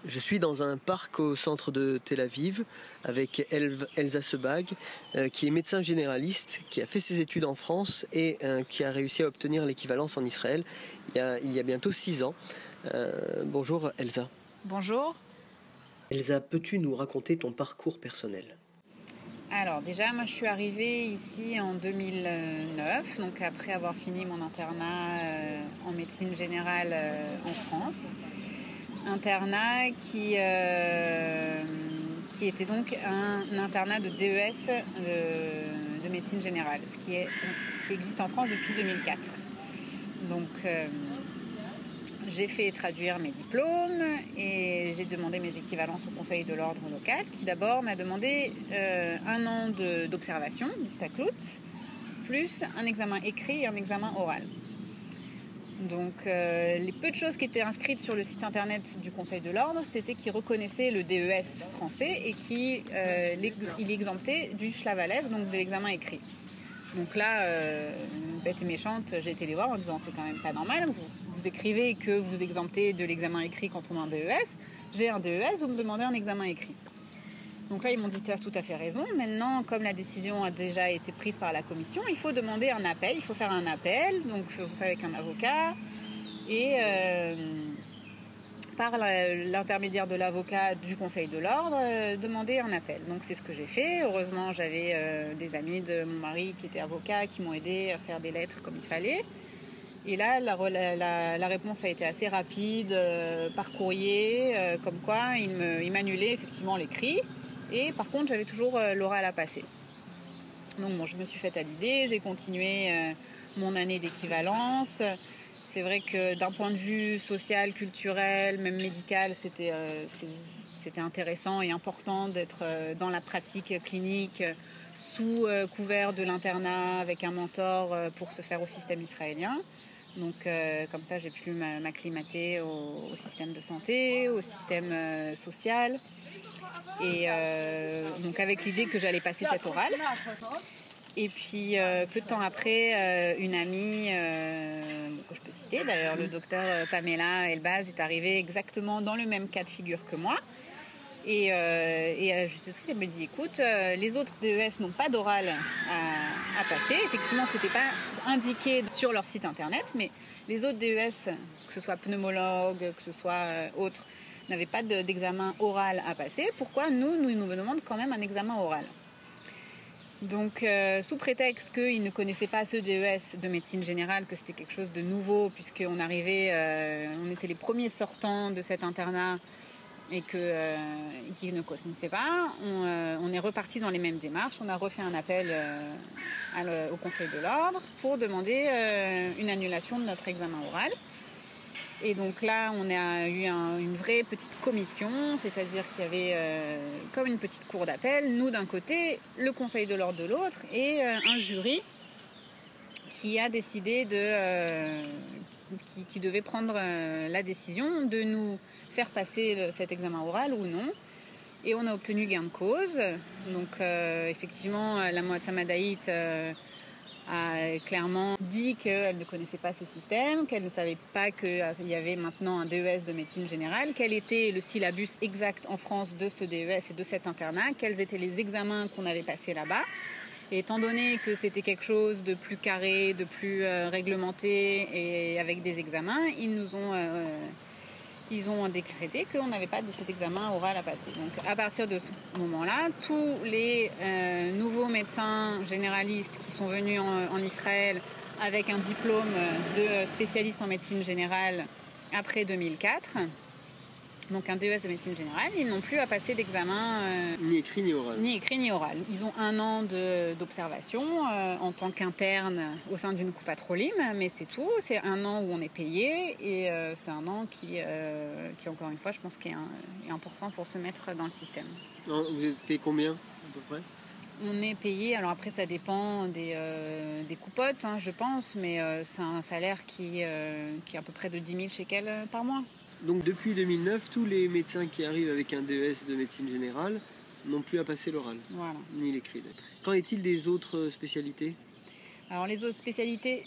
Je suis dans un parc au centre de Tel Aviv avec Elsa Sebag, qui est médecin généraliste, qui a fait ses études en France et qui a réussi à obtenir l'équivalence en Israël il y a bientôt 6 ans. Bonjour Elsa. Bonjour. Elsa, peux-tu nous raconter ton parcours personnel ? Alors déjà, moi je suis arrivée ici en 2009, donc après avoir fini mon internat en médecine générale en France. Internat qui était donc un internat de DES de médecine générale, qui existe en France depuis 2004. Donc j'ai fait traduire mes diplômes et j'ai demandé mes équivalences au Conseil de l'ordre local, qui d'abord m'a demandé 1 an d'observation, d'Istaklout, plus un examen écrit et un examen oral. Donc les peu de choses qui étaient inscrites sur le site internet du Conseil de l'ordre, c'était qu'il reconnaissait le DES français et qu'il exemptait du Shlavalev, donc de l'examen écrit. Donc là, bête et méchante, j'ai été les voir en disant c'est quand même pas normal, vous écrivez que vous exemptez de l'examen écrit quand on a un DES, j'ai un DES, vous me demandez un examen écrit. Donc là, ils m'ont dit tu as tout à fait raison. Maintenant, comme la décision a déjà été prise par la commission, il faut demander un appel, il faut faire un appel, donc il faut faire avec un avocat et par l'intermédiaire de l'avocat du Conseil de l'ordre, demander un appel. Donc c'est ce que j'ai fait. Heureusement, j'avais des amis de mon mari qui étaient avocats, qui m'ont aidé à faire des lettres comme il fallait. Et là, la réponse a été assez rapide, par courrier, comme quoi il m'annulait effectivement l'écrit. Et par contre, j'avais toujours l'oral à passer. Donc bon, je me suis faite à l'idée, j'ai continué mon année d'équivalence. C'est vrai que d'un point de vue social, culturel, même médical, c'était intéressant et important d'être dans la pratique clinique sous couvert de l'internat avec un mentor pour se faire au système israélien. Donc comme ça, j'ai pu m'acclimater au système de santé, au système social. Et donc avec l'idée que j'allais passer cette orale. Et puis peu de temps après, une amie que je peux citer d'ailleurs, le docteur Pamela Elbaz est arrivée exactement dans le même cas de figure que moi. Et juste elle me dit écoute, les autres DES n'ont pas d'oral à passer. Effectivement, c'était pas indiqué sur leur site internet, mais les autres DES, que ce soit pneumologue, que ce soit autre, n'avaient pas d'examen oral à passer. Pourquoi nous demandent quand même un examen oral? Donc, sous prétexte qu'ils ne connaissaient pas ce DES de médecine générale, que c'était quelque chose de nouveau, puisqu'on arrivait, on était les premiers sortants de cet internat et qu'ils ne connaissaient pas, on est reparti dans les mêmes démarches. On a refait un appel au Conseil de l'ordre pour demander une annulation de notre examen oral. Et donc là, on a eu une vraie petite commission, c'est-à-dire qu'il y avait comme une petite cour d'appel, nous d'un côté, le Conseil de l'ordre de l'autre, et un jury qui a décidé qui devait prendre la décision de nous faire passer cet examen oral ou non. Et on a obtenu gain de cause. Donc effectivement, la Moatzah Madaït a clairement dit qu'elle ne connaissait pas ce système, qu'elle ne savait pas qu'il y avait maintenant un DES de médecine générale, quel était le syllabus exact en France de ce DES et de cet internat, quels étaient les examens qu'on avait passés là-bas. Et étant donné que c'était quelque chose de plus carré, de plus réglementé et avec des examens, ils ont décrété qu'on n'avait pas de cet examen oral à passer. Donc à partir de ce moment-là, tous les nouveaux médecins généralistes qui sont venus en Israël avec un diplôme de spécialiste en médecine générale après 2004, donc un DES de médecine générale, ils n'ont plus à passer d'examen ni écrit ni oral. Ni écrit ni oral. Ils ont 1 an d'observation en tant qu'interne au sein d'une coupatrolim, mais c'est tout. C'est 1 an où on est payé et c'est 1 an qui encore une fois, je pense, est important pour se mettre dans le système. Vous êtes payé combien à peu près ? On est payé, alors après ça dépend des coupotes, je pense, mais c'est un salaire qui est à peu près de 10 000 shekels par mois. Donc depuis 2009, tous les médecins qui arrivent avec un DES de médecine générale n'ont plus à passer l'oral, voilà. Ni l'écrit. Qu'en est-il des autres spécialités ? Alors les autres spécialités,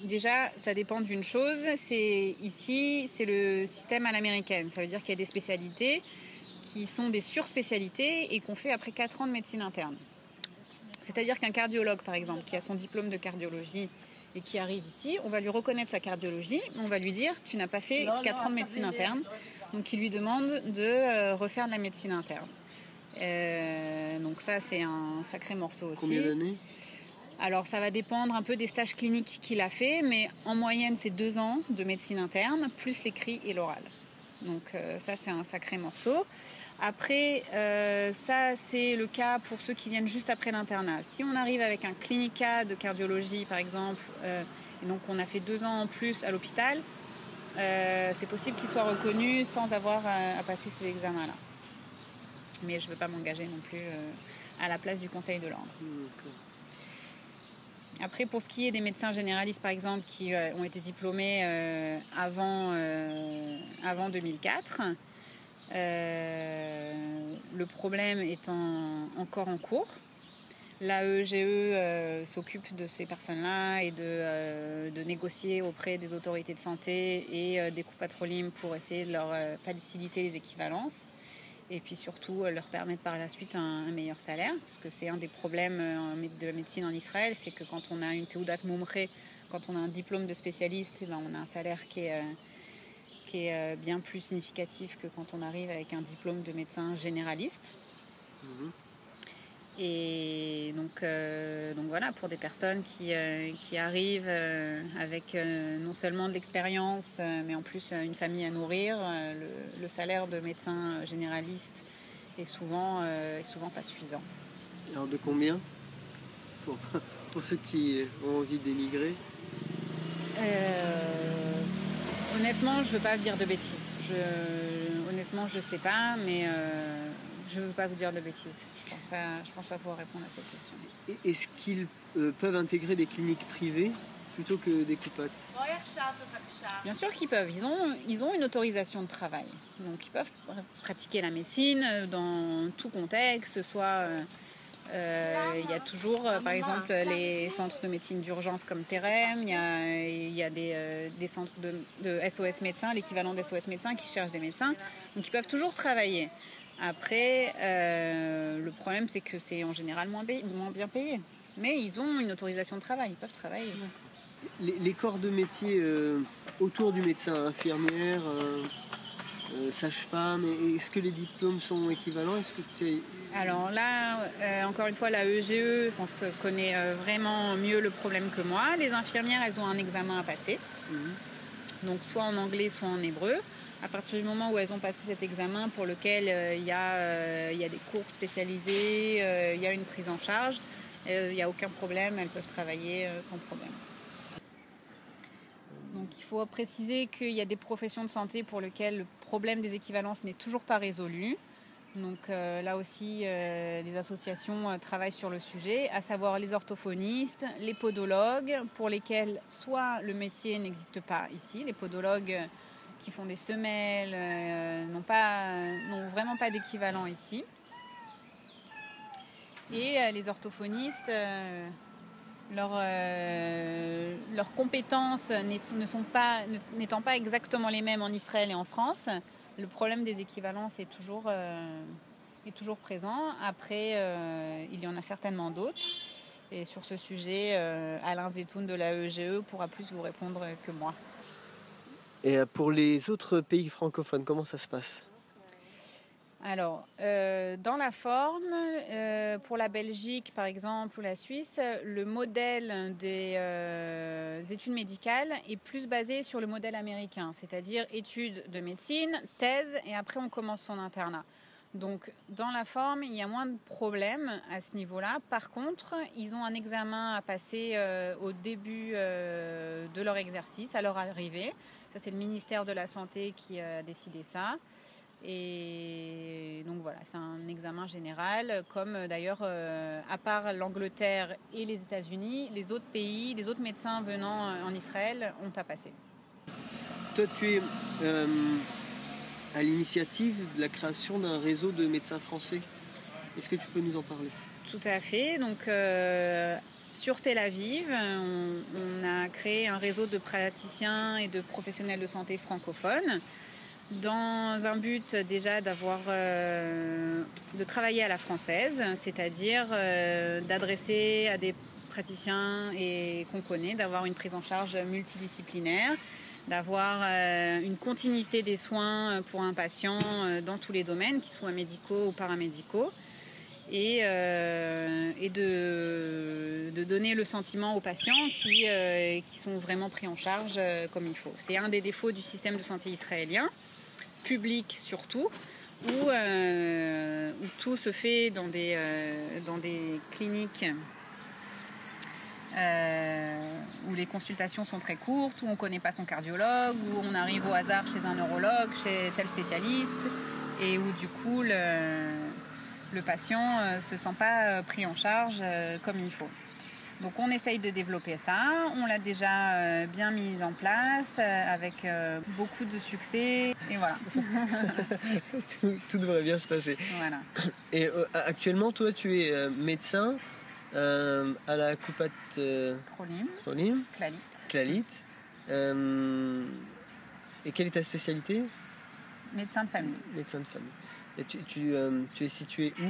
déjà, ça dépend d'une chose. Ici, c'est le système à l'américaine. Ça veut dire qu'il y a des spécialités qui sont des surspécialités et qu'on fait après 4 ans de médecine interne. C'est-à-dire qu'un cardiologue, par exemple, qui a son diplôme de cardiologie et qui arrive ici, on va lui reconnaître sa cardiologie, on va lui dire « tu n'as pas fait 4 ans de médecine interne ». Donc il lui demande de refaire de la médecine interne. Donc ça, c'est un sacré morceau aussi. Combien d'années ? Alors ça va dépendre un peu des stages cliniques qu'il a fait, mais en moyenne c'est 2 ans de médecine interne, plus l'écrit et l'oral. Donc ça c'est un sacré morceau. Après, ça c'est le cas pour ceux qui viennent juste après l'internat. Si on arrive avec un clinica de cardiologie par exemple, et donc on a fait 2 ans en plus à l'hôpital, c'est possible qu'il soit reconnu sans avoir à passer ces examens-là. Mais je ne veux pas m'engager non plus à la place du Conseil de l'Ordre. Après, pour ce qui est des médecins généralistes, par exemple, qui ont été diplômés avant 2004, le problème étant encore en cours, l'AEGE s'occupe de ces personnes-là et de négocier auprès des autorités de santé et des coûts patronymes pour essayer de leur faciliter les équivalences. Et puis surtout leur permettre par la suite un meilleur salaire, parce que c'est un des problèmes de la médecine en Israël, c'est que quand on a une Teudat Mumre, quand on a un diplôme de spécialiste, on a un salaire qui est bien plus significatif que quand on arrive avec un diplôme de médecin généraliste. Et donc voilà, pour des personnes qui arrivent avec non seulement de l'expérience, mais en plus une famille à nourrir, le salaire de médecin généraliste est souvent pas suffisant. Alors de combien pour ceux qui ont envie d'émigrer? Honnêtement, je ne veux pas dire de bêtises. Honnêtement, je ne sais pas, mais je ne veux pas vous dire de bêtises. Je pense pas pouvoir répondre à cette question. Est-ce qu'ils peuvent intégrer des cliniques privées plutôt que des coupates? Bien sûr qu'ils peuvent. Ils ont une autorisation de travail. Donc ils peuvent pratiquer la médecine dans tout contexte, soit... il y a toujours, par exemple, les centres de médecine d'urgence comme Terem, il y a des centres de SOS médecins, l'équivalent de SOS médecins qui cherchent des médecins. Donc ils peuvent toujours travailler. Après, le problème, c'est que c'est en général moins bien payé. Mais ils ont une autorisation de travail, ils peuvent travailler. Les corps de métier autour du médecin, infirmière, sage-femme, est-ce que les diplômes sont équivalents? Alors là, encore une fois, la EGE, je pense, connaît vraiment mieux le problème que moi. Les infirmières, elles ont un examen à passer. Donc soit en anglais, soit en hébreu. À partir du moment où elles ont passé cet examen pour lequel il y a des cours spécialisés, il y a une prise en charge, il n'y a aucun problème, elles peuvent travailler sans problème. Donc il faut préciser qu'il y a des professions de santé pour lesquelles le problème des équivalences n'est toujours pas résolu. Donc là aussi, des associations travaillent sur le sujet, à savoir les orthophonistes, les podologues, pour lesquels soit le métier n'existe pas ici, les podologues qui font des semelles n'ont vraiment pas d'équivalent ici. Et les orthophonistes, leurs compétences n'étant pas exactement les mêmes en Israël et en France, le problème des équivalences est toujours présent. Après, il y en a certainement d'autres. Et sur ce sujet, Alain Zetoun de la EGE pourra plus vous répondre que moi. Et pour les autres pays francophones, comment ça se passe? Alors, dans la forme, pour la Belgique par exemple ou la Suisse, le modèle des études médicales est plus basé sur le modèle américain, c'est-à-dire études de médecine, thèse et après on commence son internat. Donc dans la forme, il y a moins de problèmes à ce niveau-là. Par contre, ils ont un examen à passer au début de leur exercice, à leur arrivée. Ça, c'est le ministère de la Santé qui a décidé ça. Et donc voilà, c'est un examen général, comme d'ailleurs, à part l'Angleterre et les États-Unis, les autres pays, les autres médecins venant en Israël ont à passer. Toi, tu es à l'initiative de la création d'un réseau de médecins français. Est-ce que tu peux nous en parler? Tout à fait. Donc, sur Tel Aviv, on a créé un réseau de praticiens et de professionnels de santé francophones dans un but déjà de travailler à la française, c'est-à-dire d'adresser à des praticiens et qu'on connaît, d'avoir une prise en charge multidisciplinaire, d'avoir une continuité des soins pour un patient dans tous les domaines, qu'ils soient médicaux ou paramédicaux, et de donner le sentiment aux patients qui sont vraiment pris en charge comme il faut. C'est un des défauts du système de santé israélien, public surtout, où tout se fait dans des cliniques où les consultations sont très courtes, où on ne connaît pas son cardiologue, où on arrive au hasard chez un neurologue, chez tel spécialiste, et où du coup le patient ne se sent pas pris en charge comme il faut. Donc on essaye de développer ça, on l'a déjà bien mis en place avec beaucoup de succès et voilà. Tout devrait bien se passer. Voilà. Et actuellement, toi, tu es médecin à la Coupat Trolim, Clalit. Et quelle est ta spécialité? Médecin de famille. Médecin de famille. Et tu es situé où?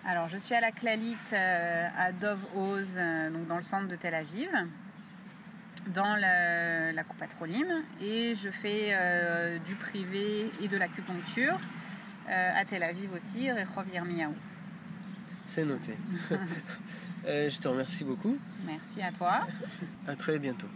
Alors, je suis à la Clalit à Dov Oz, donc dans le centre de Tel Aviv, dans la Coupat Trolim, et je fais du privé et de l'acupuncture à Tel Aviv aussi, Rehov Yirmiyahu. C'est noté. Je te remercie beaucoup. Merci à toi. À très bientôt.